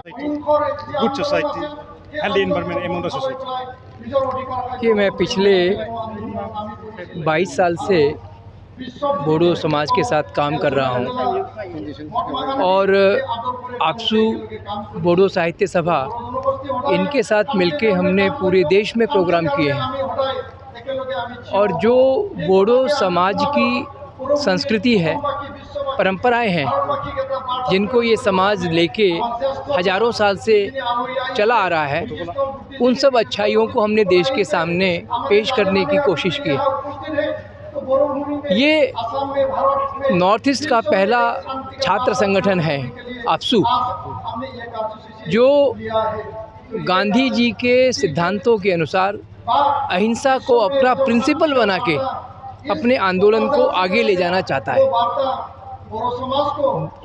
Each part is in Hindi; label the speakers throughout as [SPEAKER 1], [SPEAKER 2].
[SPEAKER 1] good society, healthy environment among the society.
[SPEAKER 2] कि मैं पिछले 22 साल से बोडो समाज के साथ काम कर रहा हूँ और आपसू बोडो साहित्य सभा इनके साथ मिलके हमने पूरे देश में प्रोग्राम किए हैं और जो बोडो समाज की संस्कृति है, परंपराएं हैं, जिनको ये समाज लेके हज़ारों साल से चला आ रहा है, उन सब अच्छाइयों को हमने देश के सामने पेश करने की कोशिश की। ये नॉर्थ ईस्ट का पहला छात्र संगठन है आपसू, जो गांधी जी के सिद्धांतों के अनुसार अहिंसा को अपना प्रिंसिपल बना के अपने आंदोलन को आगे ले जाना चाहता है।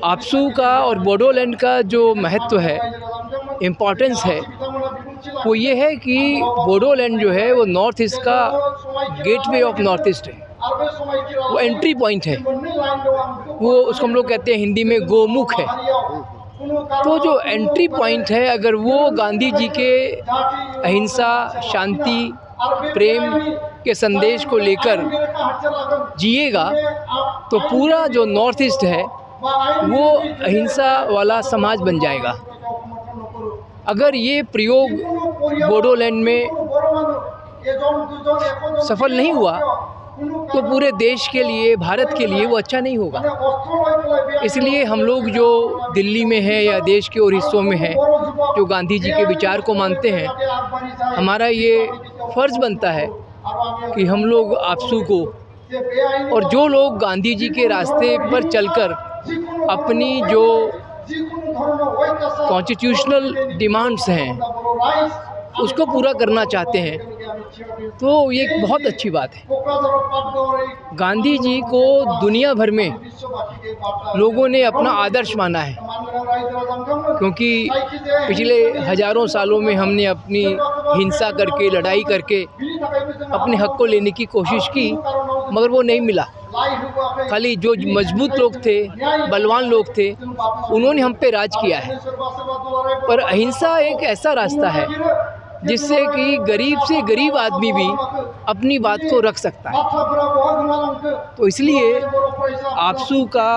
[SPEAKER 2] आपसू का और बोडोलैंड का जो महत्व है, इम्पॉर्टेंस है, वो ये है कि बोडोलैंड जो है वो नॉर्थ ईस्ट का गेटवे ऑफ नॉर्थ ईस्ट है, वो एंट्री पॉइंट है, वो उसको हम लोग कहते हैं हिंदी में गोमुख है। तो जो एंट्री पॉइंट है, अगर वो गांधी जी के अहिंसा, शांति, प्रेम के संदेश को लेकर जिएगा तो पूरा जो नॉर्थ ईस्ट है वो अहिंसा वाला समाज बन जाएगा। अगर ये प्रयोग बोडोलैंड में सफल नहीं हुआ तो पूरे देश के लिए, भारत के लिए वो अच्छा नहीं होगा। इसलिए हम लोग जो दिल्ली में हैं या देश के और हिस्सों में हैं, जो गांधी जी के विचार को मानते हैं, हमारा ये फ़र्ज़ बनता है कि हम लोग आपसू को और जो लोग गांधी जी के रास्ते पर चलकर अपनी जो कॉन्स्टिट्यूशनल डिमांड्स हैं उसको पूरा करना चाहते हैं, तो ये एक बहुत अच्छी बात है। गांधी जी को दुनिया भर में लोगों ने अपना आदर्श माना है, क्योंकि पिछले हज़ारों सालों में हमने अपनी हिंसा करके, लड़ाई करके अपने हक को लेने की कोशिश की, मगर वो नहीं मिला। खाली जो मजबूत लोग थे, बलवान लोग थे, उन्होंने हम पे राज किया है। पर अहिंसा एक ऐसा रास्ता है जिससे कि गरीब से गरीब आदमी भी अपनी बात को रख सकता है। तो इसलिए आपसू का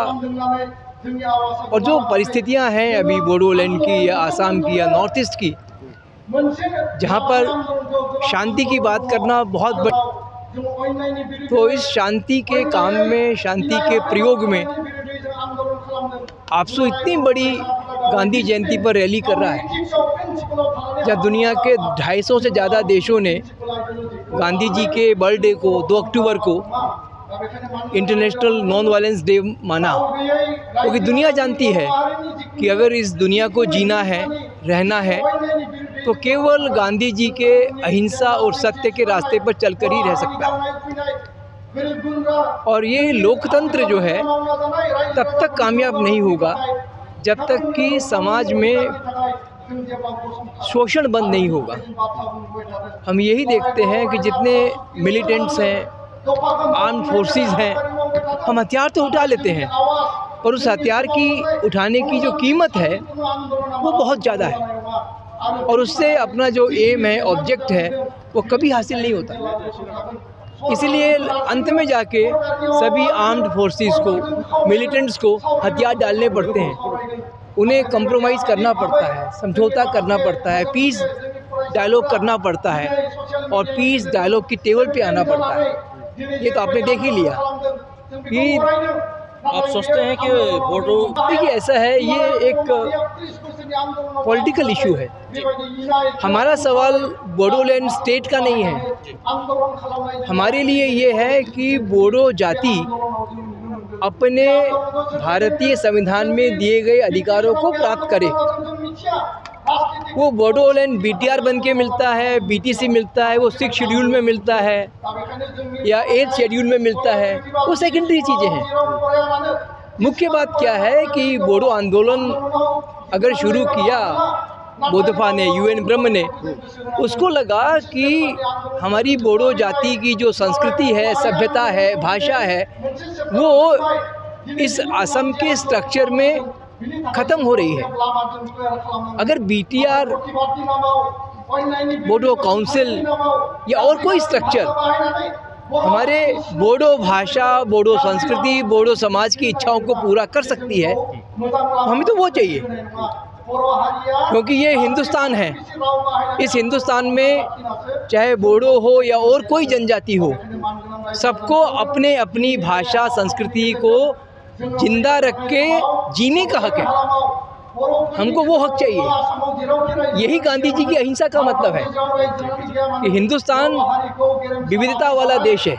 [SPEAKER 2] और जो परिस्थितियां हैं अभी बोडोलैंड की या आसाम की या नॉर्थ ईस्ट की, जहां पर शांति की बात करना बहुत बड़ी, तो इस शांति के काम में, शांति के प्रयोग में आपसू इतनी बड़ी गांधी जयंती पर रैली कर रहा है, जहाँ दुनिया के 250 से ज़्यादा देशों ने गांधी जी के बर्थडे को 2 अक्टूबर को इंटरनेशनल नॉन वायलेंस डे माना, क्योंकि दुनिया जानती है कि अगर इस दुनिया को जीना है, रहना है, तो केवल गांधी जी के अहिंसा और सत्य के रास्ते पर चलकर ही रह सकता है। और ये लोकतंत्र जो है तब तक कामयाब नहीं होगा जब तक कि समाज में शोषण बंद नहीं होगा। हम यही देखते हैं कि जितने मिलिटेंट्स हैं, आर्म्ड फोर्सेस हैं, हम हथियार तो उठा लेते हैं, पर उस हथियार की उठाने की जो कीमत है वो बहुत ज़्यादा है, और उससे अपना जो एम है, ऑब्जेक्ट है, वो कभी हासिल नहीं होता। इसलिए अंत में जाके सभी आर्म्ड फोर्सेस को, मिलिटेंट्स को हथियार डालने पड़ते हैं, उन्हें कंप्रोमाइज़ करना पड़ता है, समझौता करना पड़ता है, पीस डायलॉग करना पड़ता है और पीस डायलॉग की टेबल पे आना पड़ता है। ये तो आपने देख ही लिया कि
[SPEAKER 3] आप सोचते हैं कि बोडो,
[SPEAKER 2] देखिए ऐसा है, ये एक पॉलिटिकल इशू है। हमारा सवाल बोडोलैंड स्टेट का नहीं है। हमारे लिए ये है कि बोडो जाति अपने भारतीय संविधान में दिए गए अधिकारों को प्राप्त करे। वो बोडोलैंड बीटीआर बन के मिलता है, बीटीसी मिलता है, वो 6 शेड्यूल में मिलता है या 8 शेड्यूल में मिलता है, वो सेकेंडरी चीज़ें हैं। मुख्य बात क्या है कि बोडो आंदोलन अगर शुरू किया बोदफा ने, यूएन ब्रह्म ने, उसको लगा कि हमारी बोडो जाति की जो संस्कृति है, सभ्यता है, भाषा है, वो इस असम के स्ट्रक्चर में ख़त्म हो रही है। अगर BTR, बोडो काउंसिल या और कोई स्ट्रक्चर हमारे बोडो भाषा, बोडो संस्कृति, बोडो समाज की इच्छाओं को पूरा कर सकती है, हमें तो वो चाहिए, क्योंकि ये हिंदुस्तान है। इस हिंदुस्तान में चाहे बोडो हो या और कोई जनजाति हो, सबको अपने अपनी भाषा संस्कृति को जिंदा रख के जीने का हक है। हमको वो हक चाहिए। यही गांधी जी की अहिंसा का मतलब है कि हिंदुस्तान विविधता वाला देश है,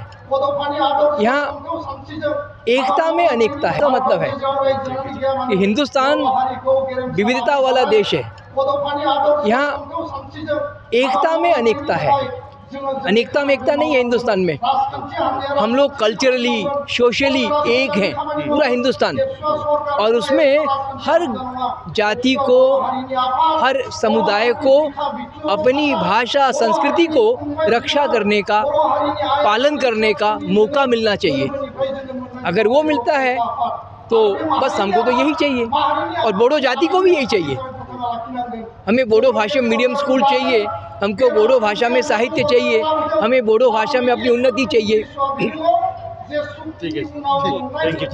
[SPEAKER 2] यहाँ एकता में अनेकता है। का मतलब है कि हिंदुस्तान विविधता वाला देश है, यहाँ एकता में अनेकता है। अनेकता में एकता नहीं है हिंदुस्तान में। हम लोग कल्चरली, सोशली एक हैं, पूरा हिंदुस्तान, और उसमें हर जाति को, हर समुदाय को अपनी भाषा संस्कृति को रक्षा करने का, पालन करने का मौका मिलना चाहिए। अगर वो मिलता है तो बस हमको तो यही चाहिए, और बोडो जाति को भी यही चाहिए। हमें बोडो भाषा मीडियम स्कूल चाहिए, हमको बोडो भाषा में साहित्य चाहिए, हमें बोडो भाषा में अपनी उन्नति चाहिए।
[SPEAKER 1] ठीक है, थैंक यू।